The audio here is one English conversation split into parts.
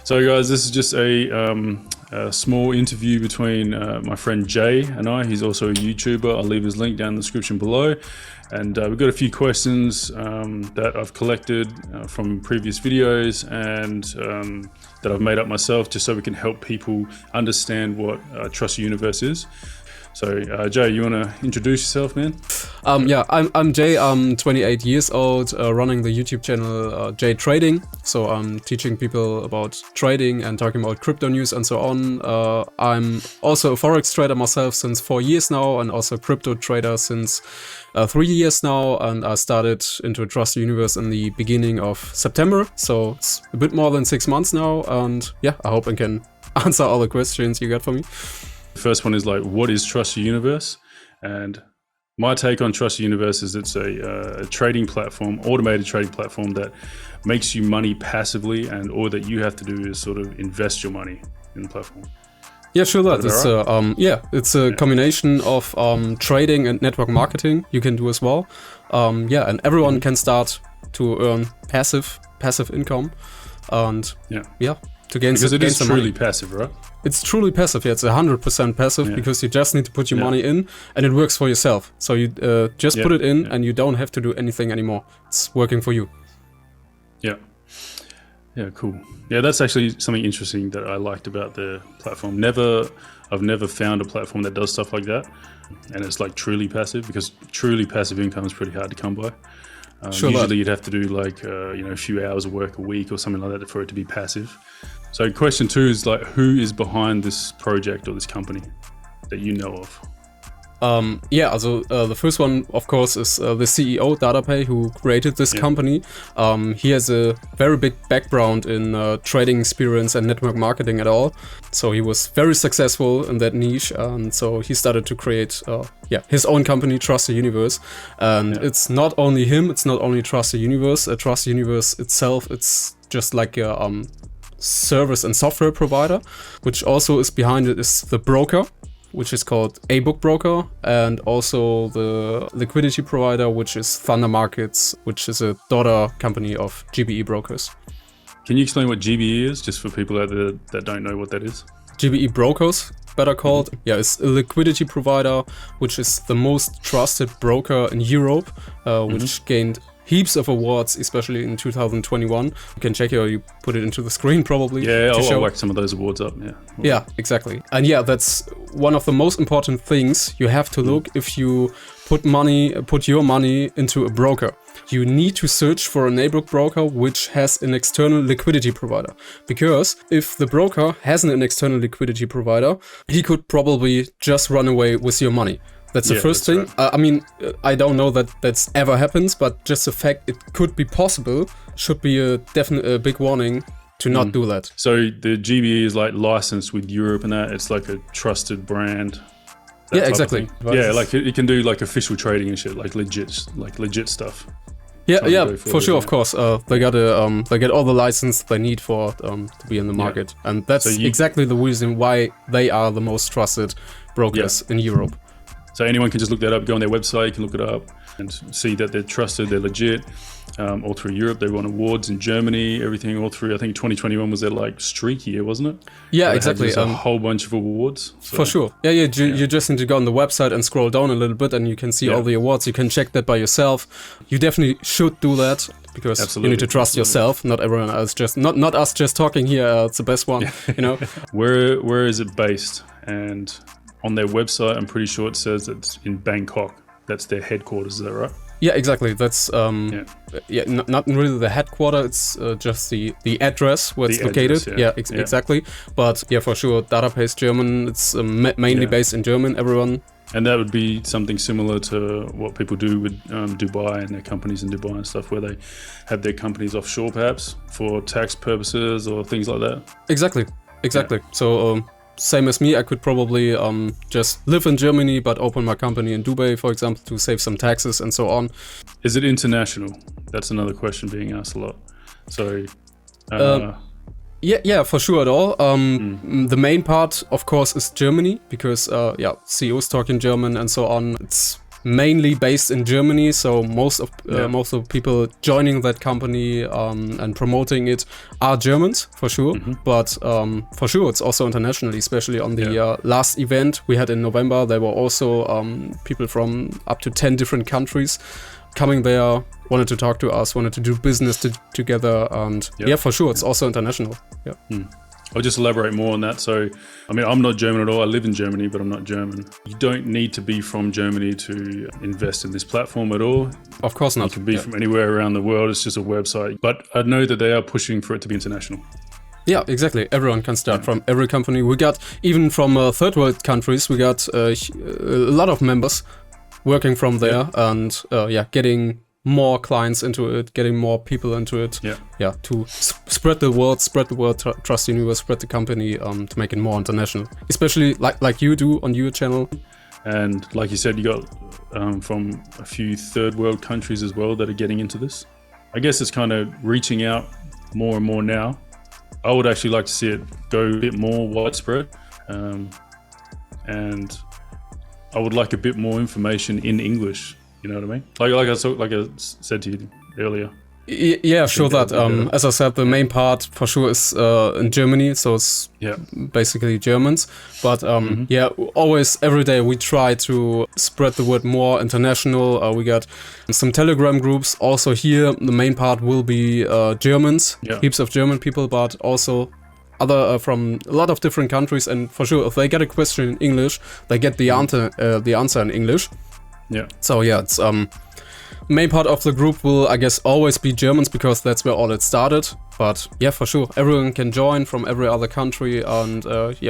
So guys, this is just a small interview between my friend Jay and I. He's also a YouTuber. I'll leave his link down in the description below. And we've got a few questions that I've collected from previous videos and that I've made up myself just so we can help people understand what Trust Universe is. So Jay, you want to introduce yourself, man? Yeah, I'm Jay. I'm 28 years old, running the YouTube channel Jay Trading. So I'm teaching people about trading and talking about crypto news and so on. I'm also a Forex trader myself since 4 years now, and also a crypto trader since 3 years now. And I started into Trust Universe in the beginning of September. So it's a bit more than 6 months now. And yeah, I hope I can answer all the questions you got for me. The first one is like, what is Trust Universe? And my take on Trust Universe is it's a trading platform, automated trading platform that makes you money passively, and all that you have to do is sort of invest your money in the platform. Yeah, sure. It's a combination of trading and network marketing you can do as well. And everyone can start to earn passive income, and to gain because it is some truly money. passive, right? It's truly passive. Yeah, it's 100% passive because you just need to put your money in, and it works for yourself. So you just put it in, and you don't have to do anything anymore. It's working for you. Yeah, cool. Yeah, that's actually something interesting that I liked about the platform. I've never found a platform that does stuff like that, and it's like truly passive, because truly passive income is pretty hard to come by. Usually you'd have to do like a few hours of work a week or something like that for it to be passive. So question 2 is like, who is behind this project or this company that you know of? The first one, of course, is the CEO, DataPay, who created this company. He has a very big background in trading experience and network marketing at all. So he was very successful in that niche. And so he started to create his own company, Trust Universe. And it's not only him, it's not only Trust Universe. Trust Universe itself, it's just like a service and software provider, which also is behind it is the broker, which is called A Book Broker, and also the liquidity provider, which is Thunder Markets, which is a daughter company of GBE Brokers. Can you explain what GBE is, just for people out there that don't know what that is? GBE Brokers, better called, it's a liquidity provider, which is the most trusted broker in Europe, which gained heaps of awards, especially in 2021. You can check it, or you put it into the screen probably. Yeah, I'll whack some of those awards up. Yeah, exactly. And that's one of the most important things you have to look if you put your money into a broker. You need to search for an A-Book broker which has an external liquidity provider. Because if the broker hasn't an external liquidity provider, he could probably just run away with your money. That's the first thing. Right. I don't know that that's ever happens, but just the fact it could be possible should be a definite big warning to not do that. So the GBE is like licensed with Europe and that. It's like a trusted brand. Exactly. Yeah, like it can do like official trading and shit, like legit stuff. For sure, of course. They get all the license they need for to be in the market, and that's exactly the reason why they are the most trusted brokers in Europe. So anyone can just look that up, go on their website, you can look it up and see that they're trusted, they're legit. All through Europe, they won awards in Germany, everything all through. I think 2021 was their like streak year, wasn't it? Yeah, exactly. A whole bunch of awards. So. For sure. You just need to go on the website and scroll down a little bit, and you can see all the awards. You can check that by yourself. You definitely should do that, because you need to trust yourself, not everyone else. Just not us just talking here. It's the best one, Where is it based? And on their website, I'm pretty sure it says it's in Bangkok. That's their headquarters, is that right? Yeah, exactly. That's not really the headquarter. It's just the address where it's located. Exactly. But for sure, DataPay is German. It's mainly based in German. Everyone. And that would be something similar to what people do with Dubai and their companies in Dubai and stuff, where they have their companies offshore, perhaps for tax purposes or things like that. Exactly. Yeah. So. Same as me, I could probably just live in Germany but open my company in Dubai, for example, to save some taxes and so on. Is it international? That's another question being asked a lot. So, for sure at all. The main part, of course, is Germany, because CEOs talk in German and so on. It's mainly based in Germany, so most of people joining that company and promoting it are Germans for sure. But for sure it's also internationally, especially on the last event we had in November. There were also people from up to 10 different countries coming there, wanted to talk to us, wanted to do business together, and for sure it's also international. I'll just elaborate more on that. So, I mean, I'm not German at all. I live in Germany, but I'm not German. You don't need to be from Germany to invest in this platform at all. Of course not. You can be from anywhere around the world. It's just a website. But I know that they are pushing for it to be international. Yeah, exactly. Everyone can start from every company. We got, even from third world countries, we got a lot of members working from there and getting more clients into it, getting more people into it. To spread the word, Trust Universe, spread the company, to make it more international, especially like you do on your channel. And like you said, you got from a few third world countries as well that are getting into this. I guess it's kind of reaching out more and more now. I would actually like to see it go a bit more widespread, and I would like a bit more information in English. You know what I mean? Like I said to you earlier. Yeah, sure that. As I said, the main part for sure is in Germany, so it's basically Germans. But always, every day we try to spread the word more international. We got some Telegram groups. Also here, the main part will be Germans, heaps of German people, but also other from a lot of different countries. And for sure, if they get a question in English, they get the answer in English. So it's main part of the group will, I guess, always be Germans, because that's where all it started. But for sure, everyone can join from every other country, and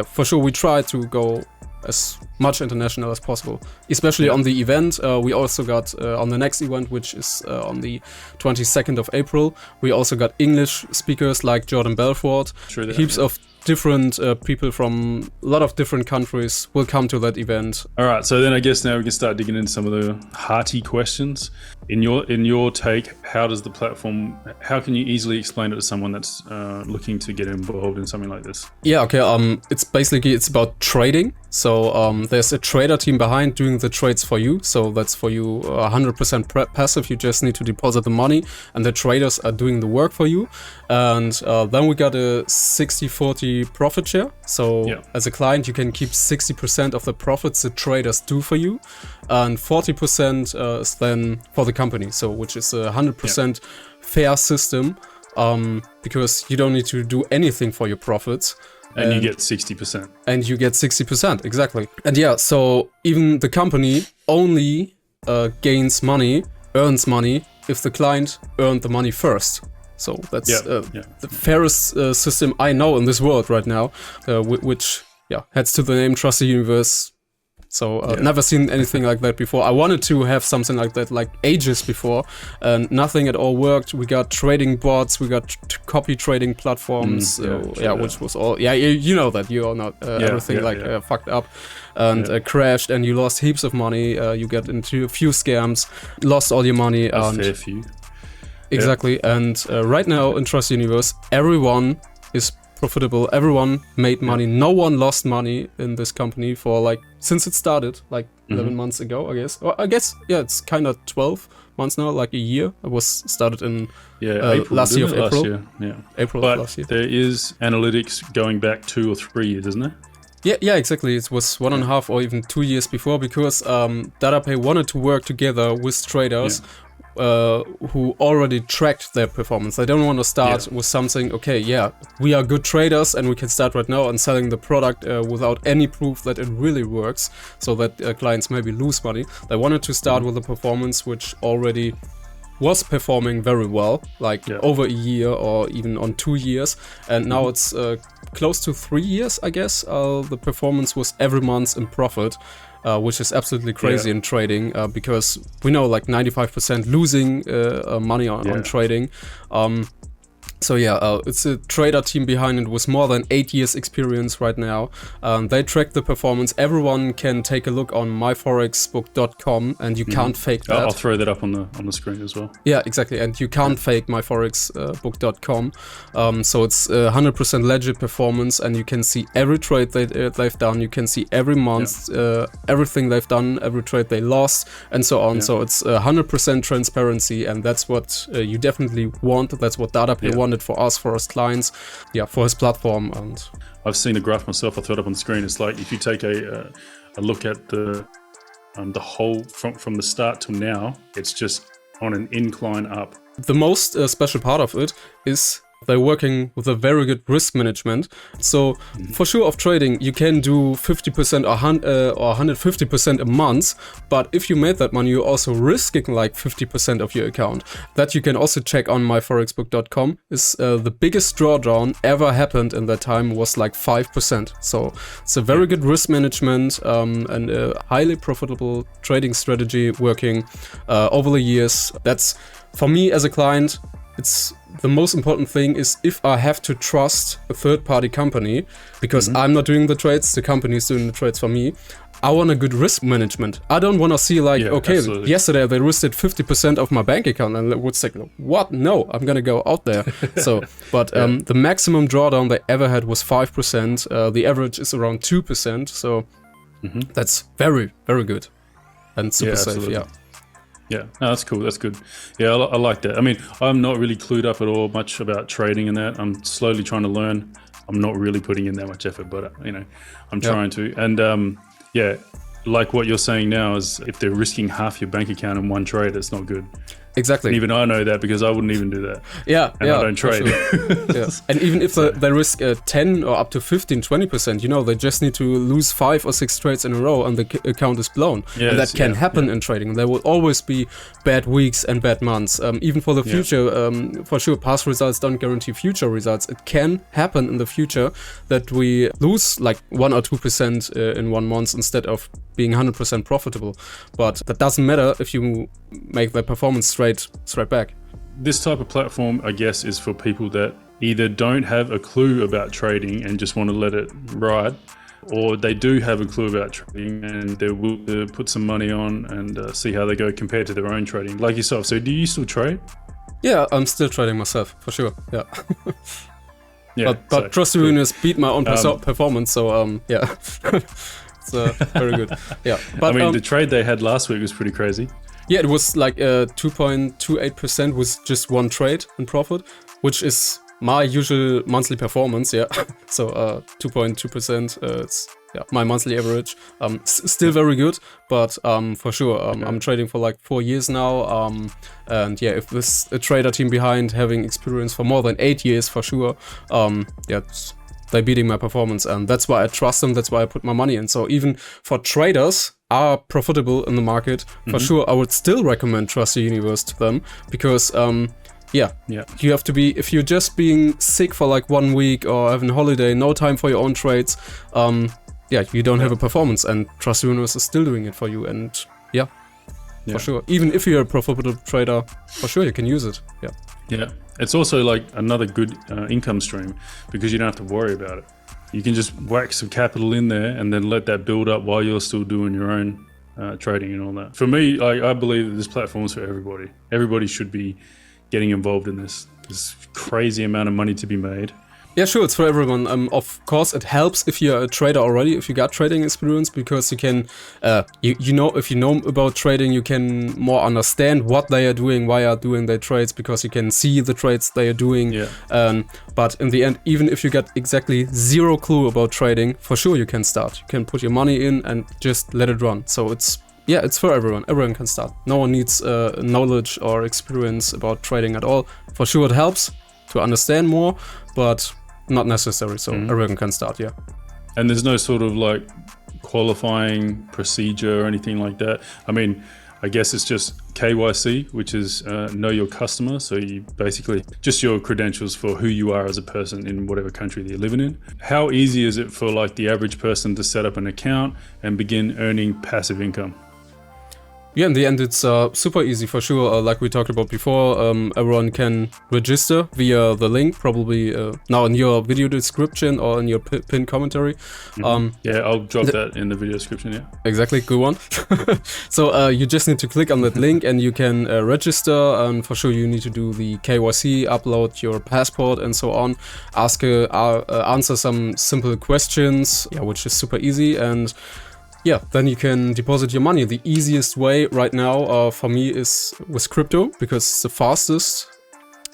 for sure we try to go as much international as possible, especially on the event. We also got on the next event, which is on the 22nd of April, we also got English speakers like Jordan Belfort. Heaps of different people from a lot of different countries will come to that event. All right, so then I guess now we can start digging into some of the hearty questions. In your take, how does the platform, how can you easily explain it to someone that's looking to get involved in something like this? It's about trading. So there's a trader team behind doing the trades for you. So that's for you 100% passive. You just need to deposit the money, and the traders are doing the work for you. And then we got a 60-40 profit share. So as a client, you can keep 60% of the profits the traders do for you, and 40% is then for the company. So which is a 100% fair system, because you don't need to do anything for your profits. And you get 60%. And you get 60%, exactly. And so even the company only earns money, if the client earned the money first. So that's the fairest system I know in this world right now, which heads to the name Trust the Universe. So never seen anything like that before. I wanted to have something like that like ages before, and nothing at all worked. We got trading bots, we got copy trading platforms, which was all you know that you all know everything fucked up and crashed, and you lost heaps of money. You get into a few scams, lost all your money. A fair few. Exactly, and right now in Trust Universe, everyone is profitable. Everyone made money. No one lost money in this company for since it started 11 months ago, I guess. Or I guess it's kind of 12 months now, like a year. It was started in April, last year. April but of last year. There is analytics going back 2 or 3 years, isn't there? Yeah, exactly. It was 1.5 or even 2 years before, because DataPay wanted to work together with traders who already tracked their performance. They don't want to start with something, we are good traders and we can start right now and selling the product without any proof that it really works, so that clients maybe lose money. They wanted to start with a performance which already was performing very well, over a year or even on 2 years, and now it's close to 3 years, I guess. The performance was every month in profit, which is absolutely crazy in trading, because we know 95% losing money on trading. So yeah, it's a trader team behind it with more than 8 years experience right now. They track the performance. Everyone can take a look on myforexbook.com, and you can't fake that. I'll throw that up on the screen as well. Yeah, exactly. And you can't fake myforexbook.com. So it's 100% legit performance, and you can see every trade they've done. You can see every month, everything they've done, every trade they lost, and so on. So it's 100% transparency, and that's what you definitely want. That's what DataPay wanted for us, for his clients, for his platform. And I've seen the graph myself. I throw it up on the screen. It's like if you take a look at the whole from the start till now, it's just on an incline up. The most special part of it is they're working with a very good risk management. So for sure of trading, you can do 50% or 150% a month. But if you made that money, you're also risking like 50% of your account. That you can also check on myforexbook.com. Is the biggest drawdown ever happened in that time was like 5%. So it's a very good risk management and a highly profitable trading strategy working over the years. That's, for me as a client, it's the most important thing is if I have to trust a third-party company, because I'm not doing the trades, the company is doing the trades for me. I want a good risk management. I don't want to see like, absolutely. Yesterday they risked 50% of my bank account, and I would say, what? No, I'm gonna go out there. So, but the maximum drawdown they ever had was 5%. The average is around 2%. So that's very, very good and super safe. Yeah, no, that's cool. That's good. Yeah, I like that. I mean, I'm not really clued up at all much about trading and that. I'm slowly trying to learn. I'm not really putting in that much effort, but I'm trying to. And like what you're saying now is if they're risking half your bank account in one trade, it's not good. Exactly. And even I know that because I wouldn't even do that. And I don't trade. Sure. And even if they risk 10 or up to 15, 20%, they just need to lose 5 or 6 trades in a row and the account is blown. And that can happen in trading. There will always be bad weeks and bad months. Even for the future, for sure, past results don't guarantee future results. It can happen in the future that we lose like 1 or 2% in 1 month instead of being 100% profitable. But that doesn't matter if you make the performance straight back. This type of platform, I guess, is for people that either don't have a clue about trading and just want to let it ride, or they do have a clue about trading and they're willing to put some money on and see how they go compared to their own trading, like yourself. So do you still trade? Yeah, I'm still trading myself, for sure. Yeah. But Trusty Winners beat my own performance, so it's very good. Yeah, but I mean, the trade they had last week was pretty crazy. Yeah, it was like 2.28% with just one trade in profit, which is my usual monthly performance. Yeah, so 2.2%. It's my monthly average. Still very good, but for sure, I'm trading for like 4 years now. And if this a trader team behind having experience for more than 8 years, for sure. They're beating my performance, and that's why I trust them. That's why I put my money in. So even for traders are profitable in the market, for sure, I would still recommend Trusty Universe to them because, you have to be, if you're just being sick for like 1 week or having a holiday, no time for your own trades, you don't have a performance, and Trusty Universe is still doing it for you, and for sure. Even if you're a profitable trader, for sure you can use it. Yeah, it's also like another good income stream because you don't have to worry about it. You can just whack some capital in there and then let that build up while you're still doing your own trading and all that. For me, I believe that this platform is for everybody. Everybody should be getting involved in this. There's crazy amount of money to be made. Yeah, sure, it's for everyone. Of course, it helps if you're a trader already, if you got trading experience, because you can, if you know about trading, you can more understand what they are doing, why are doing their trades, because you can see the trades they are doing. Yeah. But in the end, even if you got exactly zero clue about trading, for sure you can start. You can put your money in and just let it run. So it's for everyone. Everyone can start. No one needs knowledge or experience about trading at all. For sure, it helps to understand more, but not necessary, so everyone can start, And there's no sort of like qualifying procedure or anything like that. I mean, I guess it's just KYC, which is know your customer. So you basically just your credentials for who you are as a person in whatever country that you're living in. How easy is it for like the average person to set up an account and begin earning passive income? Yeah, in the end, it's super easy for sure. Like we talked about before, everyone can register via the link, probably now in your video description or in your pinned commentary. Yeah, I'll drop that in the video description, yeah. Exactly, good one. So you just need to click on that link and you can register, and for sure you need to do the KYC, upload your passport and so on, answer some simple questions, yeah, which is super easy, and yeah, then you can deposit your money. The easiest way right now for me is with crypto, because it's the fastest.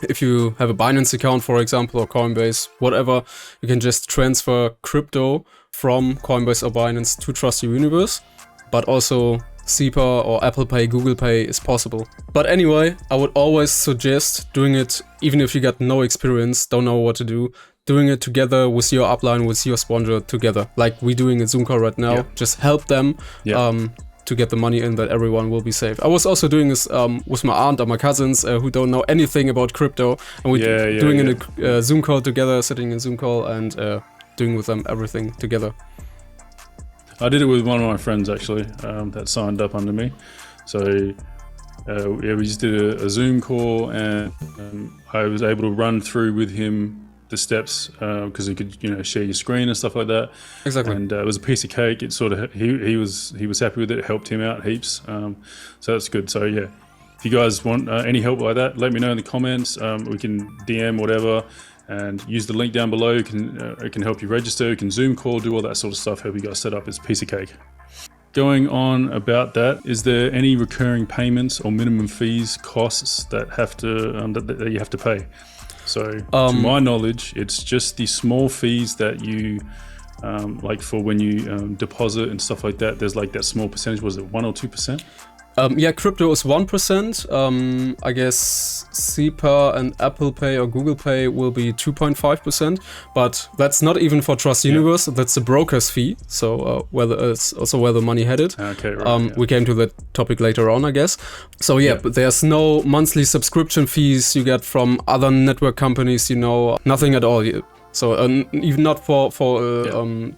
If you have a Binance account, for example, or Coinbase, whatever, you can just transfer crypto from Coinbase or Binance to Trust Your Universe. But also SEPA or Apple Pay, Google Pay is possible. But anyway, I would always suggest doing it, even if you got no experience, don't know what to do, doing it together with your upline, with your sponsor together, like we're doing a Zoom call right now. Just help them to get the money in, that everyone will be safe. I was also doing this with my aunt or my cousins who don't know anything about crypto, and we're doing a Zoom call together, sitting in Zoom call and doing with them everything together. I did it with one of my friends actually that signed up under me. So yeah, we just did a Zoom call, and I was able to run through with him the steps because he could, share your screen and stuff like that. Exactly. And it was a piece of cake. It sort of he was happy with it. It helped him out heaps. So that's good. So yeah, if you guys want any help like that, let me know in the comments. We can DM whatever, and use the link down below. It can help you register. You can Zoom call, do all that sort of stuff. Help you guys set up. It's a piece of cake. Going on about that, is there any recurring payments or minimum fees, costs that have to that you have to pay? So to my knowledge, it's just the small fees that you like for when you deposit and stuff like that. There's like that small percentage. Was it 1 or 2%? Yeah, crypto is 1%. I guess SEPA and Apple Pay or Google Pay will be 2.5%, but that's not even for Trust Universe. That's the broker's fee. So it's also where the money headed. Okay, right. We came to that topic later on, I guess. So yeah, but there's no monthly subscription fees you get from other network companies. Nothing at all. So even not for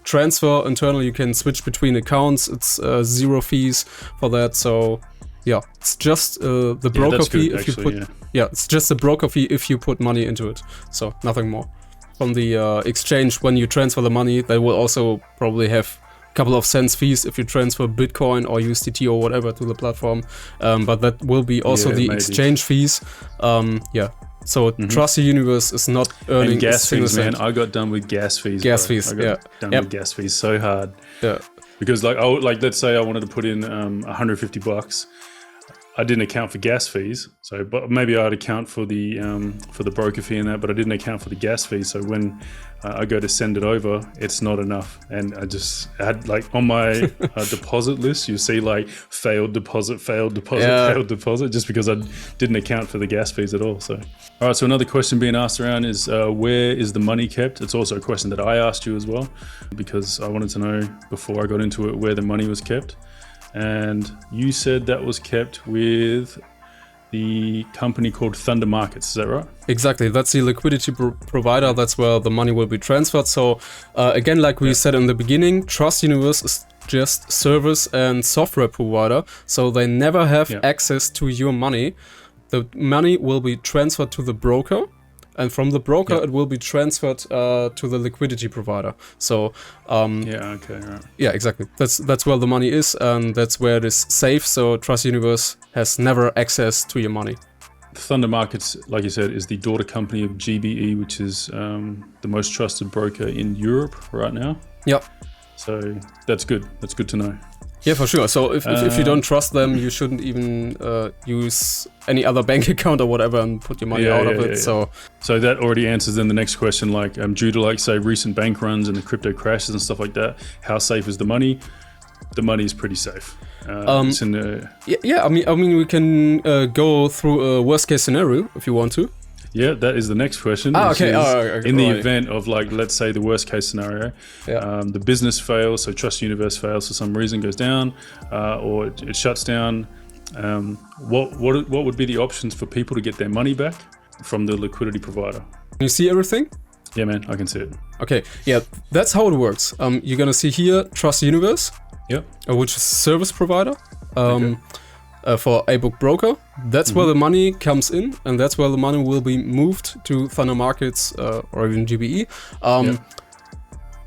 transfer internal, you can switch between accounts. It's 0 fees for that. So yeah, it's just the broker fee if you put. Yeah, it's just the broker fee if you put money into it. So nothing more. From the exchange, when you transfer the money, they will also probably have a couple of cents fees if you transfer Bitcoin or USDT or whatever to the platform. But that will be also the exchange fees. Yeah. So Trust Your Universe is not earning and gas a fees, man. cent. I got done with gas fees. Gas fees, I got done with gas fees so hard. Yeah. Because let's say I wanted to put in $150. I didn't account for gas fees, but maybe I'd account for the broker fee and that, but I didn't account for the gas fees. So when I go to send it over, it's not enough, and I had like on my deposit list, you see like failed deposit, failed deposit, just because I didn't account for the gas fees at all. So, all right. So another question being asked around is where is the money kept? It's also a question that I asked you as well, because I wanted to know before I got into it where the money was kept. And you said that was kept with the company called Thunder Markets, is that right? Exactly, that's the liquidity provider. That's where the money will be transferred. So again, like we said in the beginning, Trust Universe is just service and software provider. So they never have access to your money. The money will be transferred to the broker. And from the broker, it will be transferred to the liquidity provider. So yeah, exactly. That's where the money is, and that's where it is safe. So Trust Universe has never access to your money. Thunder Markets, like you said, is the daughter company of GBE, which is the most trusted broker in Europe right now. Yeah. So that's good. That's good to know. Yeah, for sure. So if you don't trust them, you shouldn't even use any other bank account or whatever and put your money out of it. So that already answers then the next question, like due to like say recent bank runs and the crypto crashes and stuff like that, how safe is the money? The money is pretty safe. It's in the... Yeah. I mean, we can go through a worst case scenario if you want to. Yeah, that is the next question. Okay. In the event of like, let's say the worst case scenario, the business fails, so Trust Universe fails for some reason, goes down, or it shuts down. What would be the options for people to get their money back from the liquidity provider? Can you see everything? Yeah, man, I can see it. Okay, yeah, that's how it works. You're gonna see here Trust Universe, which is a service provider. for a book broker. That's where the money comes in, and that's where the money will be moved to Thunder Markets or even GBE.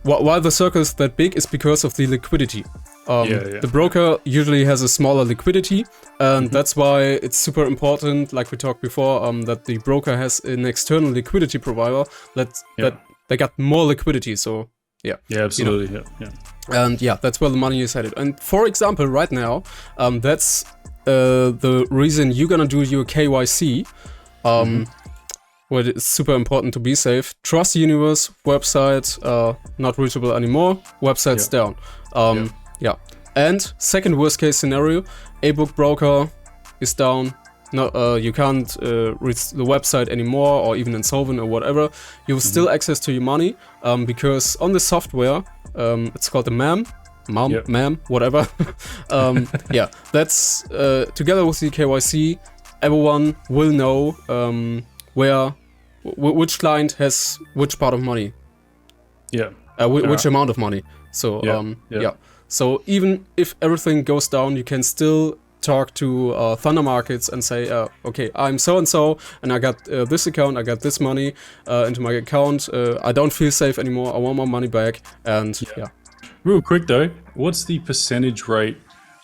Why the circle is that big is because of the liquidity. The broker usually has a smaller liquidity, and that's why it's super important, like we talked before, that the broker has an external liquidity provider that they got more liquidity. So absolutely, you know. And that's where the money is headed. And for example, right now, that's the reason you're gonna do your KYC. Well, it's super important to be safe. Trust Universe website not reachable anymore. Website's down. And second worst case scenario, a book broker is down. No, you can't reach the website anymore, or even insolvent or whatever. You have still access to your money because on the software, it's called the MAM, whatever. That's together with the KYC, everyone will know which client has which part of money. Which amount of money. So So even if everything goes down, you can still talk to Thunder Markets and say, okay, I'm so-and-so, and I got this account, I got this money into my account. I don't feel safe anymore. I want my money back. And Real quick though, what's the percentage rate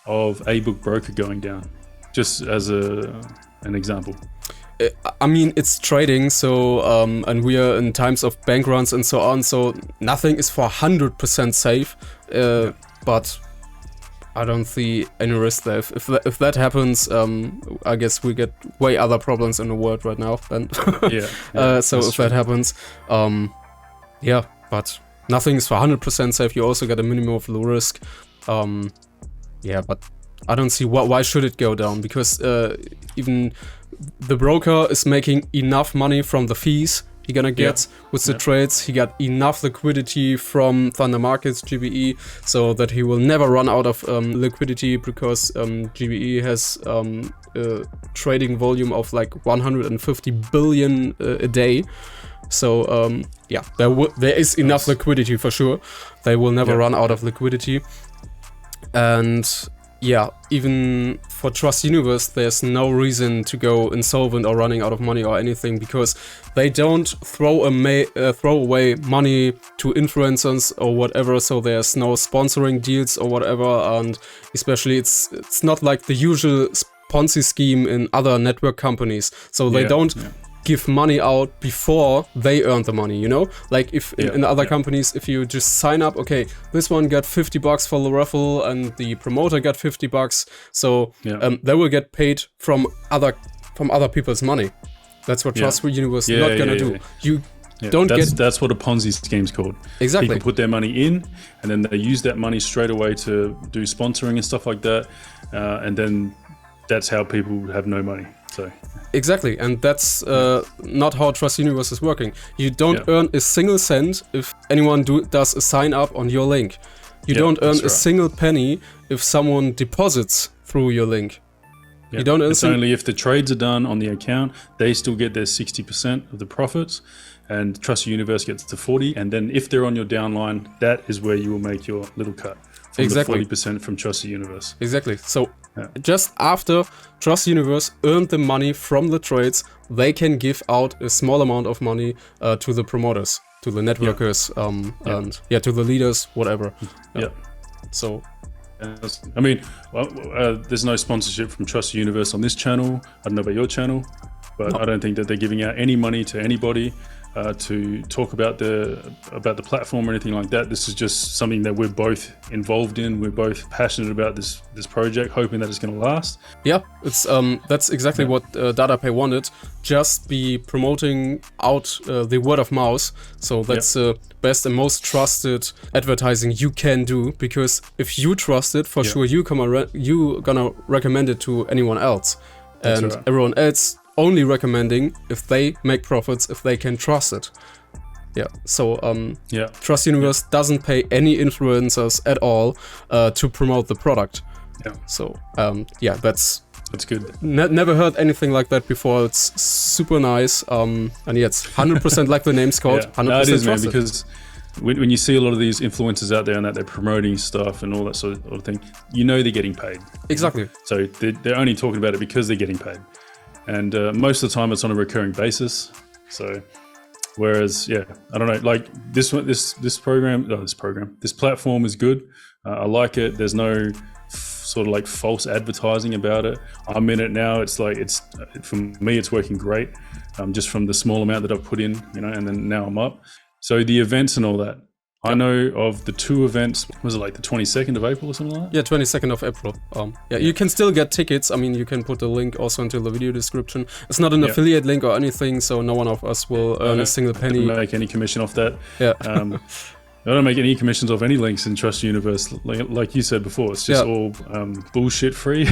of a book broker going down? Just as an example. I mean, it's trading, so and we are in times of bank runs and so on, so nothing is for 100% safe. But I don't see any risk there. If that happens, I guess we get way other problems in the world right now. Then so if that happens, but nothing is for 100% safe. You also get a minimum of low risk. But I don't see why should it go down, because even the broker is making enough money from the fees he gonna get with the trades. He got enough liquidity from Thunder Markets, GBE, so that he will never run out of liquidity, because GBE has a trading volume of like 150 billion a day. So there is enough liquidity for sure. They will never run out of liquidity. And even for Trust Universe, there's no reason to go insolvent or running out of money or anything, because they don't throw away money to influencers or whatever. So there's no sponsoring deals or whatever, and especially it's not like the usual Ponzi scheme in other network companies. So they don't give money out before they earn the money, you know? Like if in other companies, if you just sign up, okay, this one got $50 for the raffle and the promoter got $50, so they will get paid from other people's money. That's what Trust Universe not gonna do. You don't that's what a Ponzi scheme's called. Exactly. People put their money in, and then they use that money straight away to do sponsoring and stuff like that, and then that's how people have no money. So exactly, and that's not how Trust Universe is working. You don't earn a single cent if anyone does a sign up on your link. You don't earn a single penny if someone deposits through your link. You don't earn. It's only if the trades are done on the account, they still get their 60% of the profits, and Trust Universe gets to 40%. And then if they're on your downline, that is where you will make your little cut from the 40% from Trust Universe. Exactly. So just after Trust Universe earned the money from the trades, they can give out a small amount of money to the promoters, to the networkers, and to the leaders, whatever. So, I mean, there's no sponsorship from Trust Universe on this channel. I don't know about your channel, but I don't think that they're giving out any money to anybody to talk about the platform or anything like that. This is just something that we're both involved in. We're both passionate about this project, hoping that it's going to last. Yeah, it's that's exactly what DataPay wanted. Just be promoting out the word of mouth. So that's the best and most trusted advertising you can do, because if you trust it, for sure you gonna recommend it to anyone else, and everyone else only recommending if they make profits, if they can trust it. So Trust Universe doesn't pay any influencers at all to promote the product. So that's good. Never heard anything like that before. It's super nice, and it's 100% like the name's called. 100% it is, man, trusted. because when you see a lot of these influencers out there and that they're promoting stuff and all that sort of thing, you know they're getting paid. Exactly. So they're only talking about it because they're getting paid. And most of the time it's on a recurring basis. So whereas, yeah, I don't know, like this platform is good. I like it. There's no sort of like false advertising about it. I'm in it now. It's like, for me, it's working great. Just from the small amount that I've put in, and then now I'm up. So the events and all that, I know of the 2 events. Was it like the 22nd of April or something like that? Yeah, 22nd of April. Yeah, you can still get tickets. I mean, you can put the link also into the video description. It's not an affiliate link or anything, so no one of us will earn a single penny. I don't make any commission off that. Yeah. I don't make any commissions off any links in Trust Universe. Like you said before, it's just all bullshit free.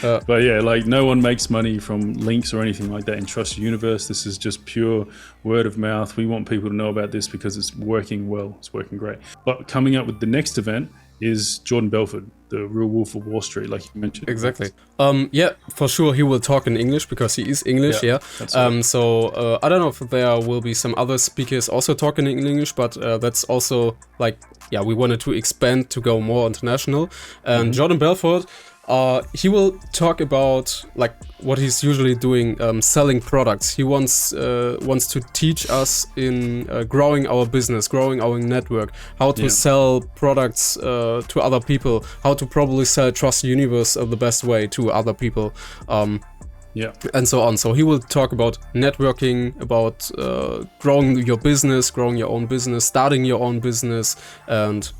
But yeah, like no one makes money from links or anything like that in Trust Universe. This is just pure word of mouth. We want people to know about this because it's working well. It's working great. But coming up with the next event is Jordan Belfort, the real wolf of Wall Street, like you mentioned. Exactly. Yeah, for sure he will talk in English because he is English. Yeah. That's right. So I don't know if there will be some other speakers also talking in English, but that's also like, yeah, we wanted to expand to go more international. And Jordan Belfort, he will talk about like what he's usually doing, selling products. He wants to teach us in growing our business, growing our network, how to sell products to other people, how to probably sell Trust Universe the best way to other people, and so on. So he will talk about networking, about growing your business, growing your own business, starting your own business, and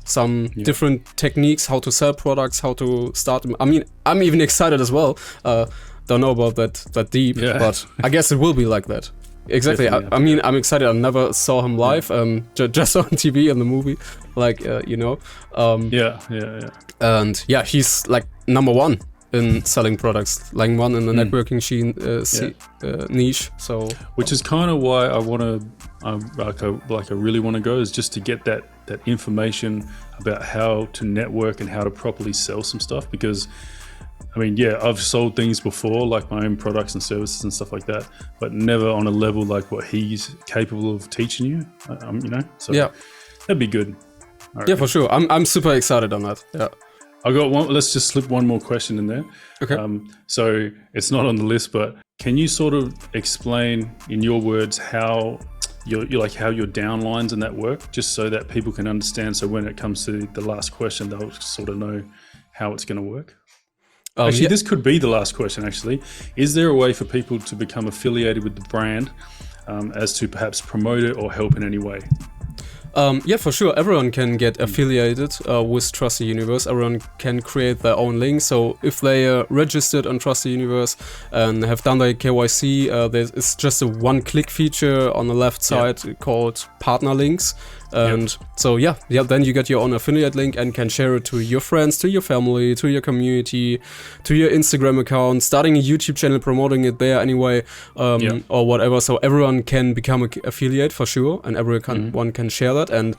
some different techniques, how to sell products, how to start them. I mean, I'm even excited as well. Don't know about that deep, but I guess it will be like that. Exactly. I mean, I'm excited. I never saw him live, just on TV in the movie, like, And yeah, he's like #1 in selling products, like one in the networking niche. So, which is kind of why I want to, I really want to go, is just to get that information about how to network and how to properly sell some stuff. Because I mean, I've sold things before, like my own products and services and stuff like that, but never on a level like what he's capable of teaching you. So that'd be good. Yeah, for sure. I'm super excited on that. Yeah. I got one. Let's just slip one more question in there. Okay. So it's not on the list, but can you sort of explain in your words how how your downlines and that work, just so that people can understand? So when it comes to the last question, they'll sort of know how it's going to work. Actually, this could be the last question. Actually, is there a way for people to become affiliated with the brand, as to perhaps promote it or help in any way? Yeah, for sure. Everyone can get affiliated with Trust Universe. Everyone can create their own link. So if they are registered on Trust Universe and have done their KYC, it's just a one-click feature on the left side called Partner Links. And so then you get your own affiliate link and can share it to your friends, to your family, to your community, to your Instagram account, starting a YouTube channel, promoting it there anyway, or whatever. So everyone can become an affiliate for sure, and everyone can share that. And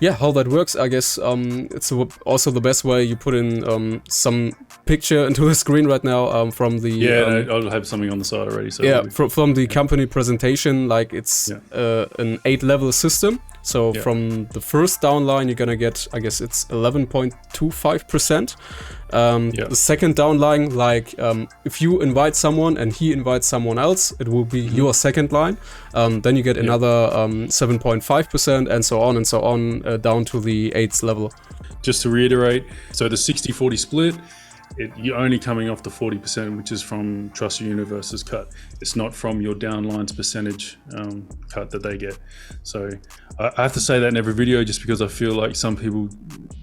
how that works, I guess it's also the best way. You put in some picture into the screen right now from the I'll have something on the side already. So from the company presentation, like it's an 8-level system. So from the first downline, you're gonna get, I guess it's 11.25%. The second downline, like if you invite someone and he invites someone else, it will be your second line. Then you get another 7.5%, and so on down to the 8th level. Just to reiterate, so the 60-40 split, you're only coming off the 40%, which is from Trust Universe's cut. It's not from your downline's percentage cut that they get. So I have to say that in every video, just because I feel like some people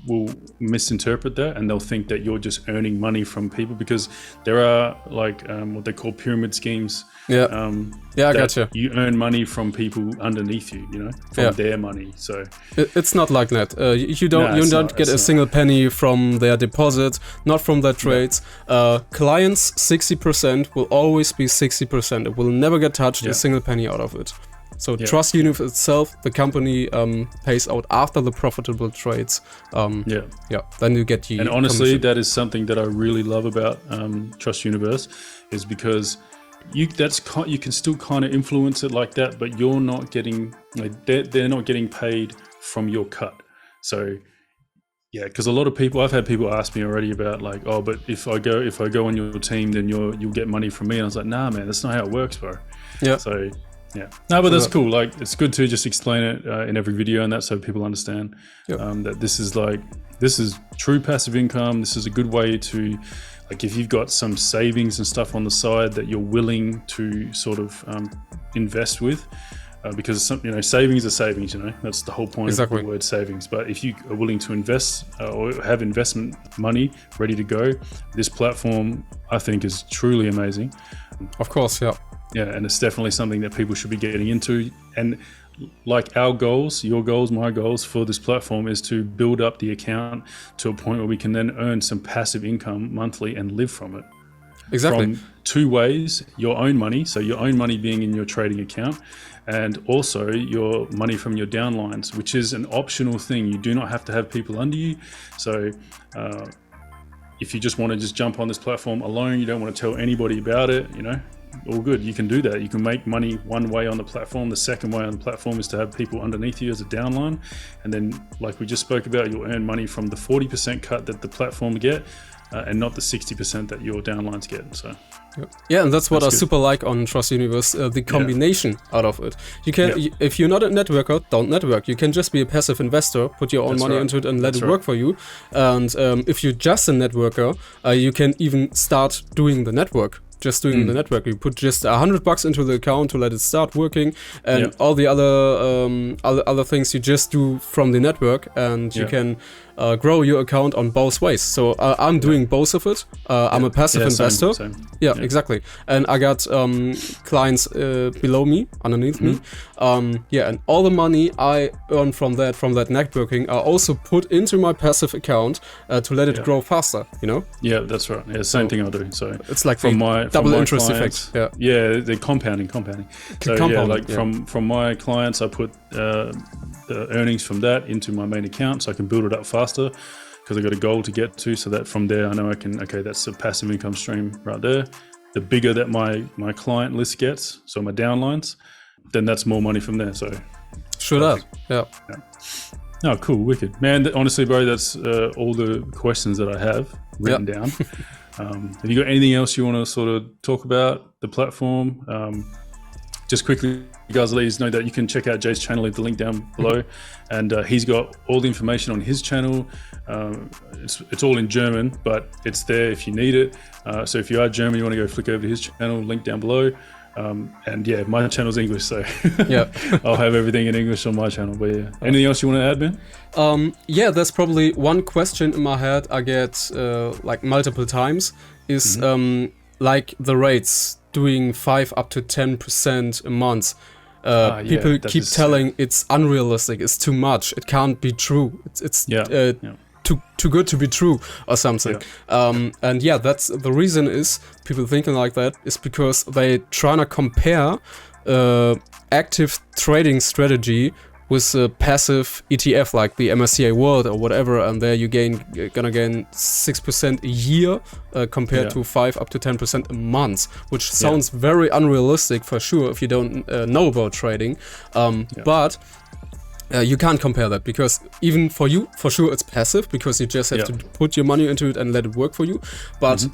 will misinterpret that and they'll think that you're just earning money from people, because there are like what they call pyramid schemes. I gotcha. You earn money from people underneath you, from their money. So it's not like that. You don't get a single penny from their deposit, not from their trades. Clients, 60% will always be 60%. It will never get touched, a single penny out of it. So Trust Universe itself, the company pays out after the profitable trades. Then you get And honestly, commission. That is something that I really love about Trust Universe, is because you can still kind of influence it like that, but you're not getting, like, they're not getting paid from your cut. So yeah, because a lot of people, I've had people ask me already about like, oh, but if I go on your team, then you'll get money from me. And I was like, nah, man, that's not how it works, bro. Yeah. So yeah, no, but that's cool. Like, it's good to just explain it in every video, and that so people understand that this is true passive income. This is a good way to, like, if you've got some savings and stuff on the side that you're willing to sort of invest with. Because savings are savings. That's the whole point of the word savings. But if you are willing to invest or have investment money ready to go, this platform, I think, is truly amazing. Of course, yeah. Yeah, and it's definitely something that people should be getting into. And like our goals, your goals, my goals for this platform is to build up the account to a point where we can then earn some passive income monthly and live from it. Exactly. From two ways: your own money, so your own money being in your trading account, and also your money from your downlines, which is an optional thing. You do not have to have people under you. So if you just want to just jump on this platform alone, you don't want to tell anybody about it, all good. You can do that. You can make money one way on the platform. The second way on the platform is to have people underneath you as a downline. And then, like we just spoke about, you'll earn money from the 40% cut that the platform get, and not the 60% that your downlines get. So yeah, and that's what I super like on Trust Universe, the combination out of it. You can, if you're not a networker, don't network. You can just be a passive investor, put your own money into it and let it work for you. And if you're just a networker, you can even start doing the network. Just doing the network. You put just $100 into the account to let it start working, and all the other things you just do from the network, and you can grow your account on both ways. So I'm doing both of it. I'm a passive investor. Same. Yeah, exactly. And I got clients below me, underneath me. And all the money I earn from that networking, I also put into my passive account to let it grow faster. Yeah, that's right. Yeah, same thing I do. So it's like from my double interest clients, effect. Yeah, they're compounding. So from my clients, I put the earnings from that into my main account, so I can build it up faster, because I got a goal to get to, so that from there I know I can, that's a passive income stream right there. The bigger that my client list gets, so my downlines, then that's more money from there. So sure that. Yeah. Oh, cool, wicked, man. Honestly, bro, that's all the questions that I have written down. Have you got anything else you want to sort of talk about the platform? Just quickly, guys, let you know that you can check out Jay's channel, leave the link down below, and he's got all the information on his channel. It's all in German, but it's there if you need it. So if you are German, you want to go flick over to his channel, link down below. And yeah, my channel's English, so I'll have everything in English on my channel. But yeah, anything else you want to add, man? Yeah, there's probably one question in my head I get like multiple times is like the rates doing 5 up to 10% a month. People keep telling it's unrealistic, it's too much, it can't be true, it's too good to be true or something. And yeah, that's the reason is people thinking like that is because they trying to compare active trading strategy with a passive ETF like the MSCI World or whatever, and there you gonna gain 6% a year compared to 5 up to 10% a month, which sounds very unrealistic for sure if you don't know about trading. But you can't compare that, because even for you, for sure, it's passive, because you just have to put your money into it and let it work for you. But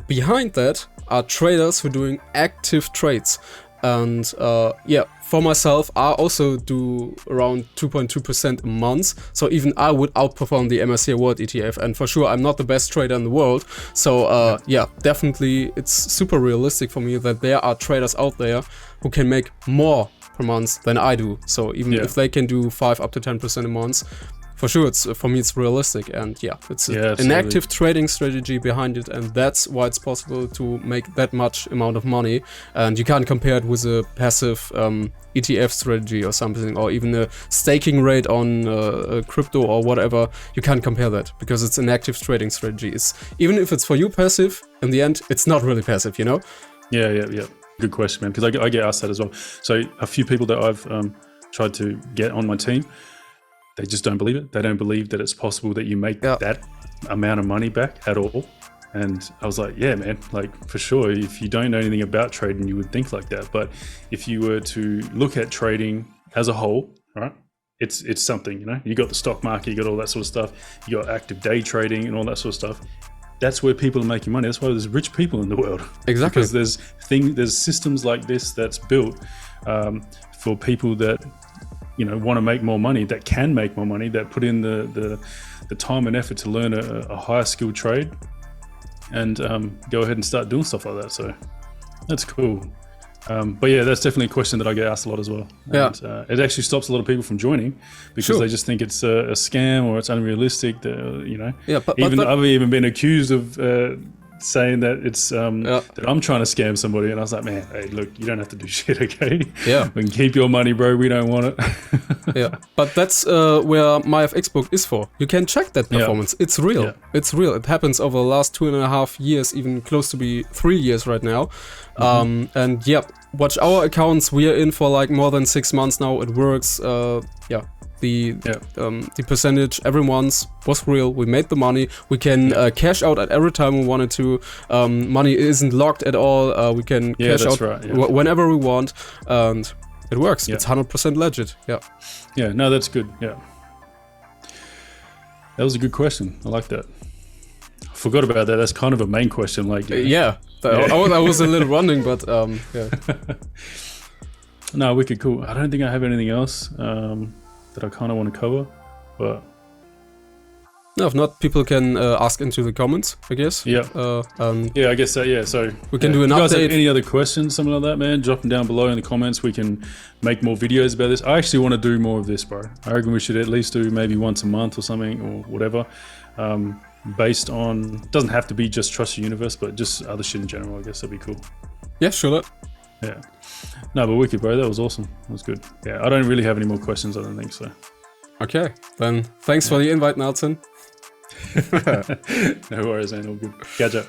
behind that are traders who are doing active trades. And for myself, I also do around 2.2% a month. So even I would outperform the MSCI World ETF. And for sure, I'm not the best trader in the world. So definitely, it's super realistic for me that there are traders out there who can make more per month than I do. So even if they can do 5 up to 10% a month, for sure, for me it's realistic, and it's an active trading strategy behind it, and that's why it's possible to make that much amount of money. And you can't compare it with a passive ETF strategy or something, or even a staking rate on crypto or whatever. You can't compare that, because it's an active trading strategy. Even if it's for you passive, in the end, it's not really passive, Yeah. Good question, man, because I get asked that as well. So a few people that I've tried to get on my team, they just don't believe it. They don't believe that it's possible that you make that amount of money back at all. And I was like, yeah, man, like for sure. If you don't know anything about trading, you would think like that. But if you were to look at trading as a whole, right, it's something, you know, you got the stock market, you got all that sort of stuff, you got active day trading and all that sort of stuff. That's where people are making money. That's why there's rich people in the world. Exactly. Because there's systems like this that's built for people that, you know, want to make more money, that can make more money, that put in the time and effort to learn a higher skilled trade, and go ahead and start doing stuff like that. So that's cool. But yeah, that's definitely a question that I get asked a lot as well. Yeah. And it actually stops a lot of people from joining because they just think it's a scam or it's unrealistic. You know. Yeah, but I've even been accused of saying that it's that I'm trying to scam somebody, and I was like, man, hey, look, you don't have to do shit, okay? Yeah. We can keep your money, bro. We don't want it. Yeah, but that's where my FX book is for. You can check that performance. Yeah. It's real. Yeah. It's real. It happens over the last 2.5 years, even close to be 3 years right now. And yeah, watch our accounts. We are in for like more than 6 months now. It works. The percentage every month was real. We made the money. We can cash out at every time we wanted to. Money isn't locked at all. We can cash out whenever we want, and it works. It's 100% legit. Yeah. Yeah. No, that's good. Yeah. That was a good question. I like that. I forgot about that. That's kind of a main question. Like. I was a little running, but yeah. No, wicked cool. I don't think I have anything else that I kind of want to cover, but no, if not, people can ask into the comments, I guess. Yeah. I guess so. Yeah. So we can do an update. If you guys have update. any other questions, something like that, man, drop them down below in the comments. We can make more videos about this. I actually want to do more of this, bro. I reckon we should at least do maybe once a month or something or whatever. Based on, doesn't have to be just Trust Your Universe, but just other shit in general. I guess that'd be cool. Yeah, sure. Yeah. No, but wicked, bro. That was awesome. That was good. Yeah, I don't really have any more questions. I don't think so. Okay, then thanks for the invite, Nelson. No worries, man. All good. Catch up.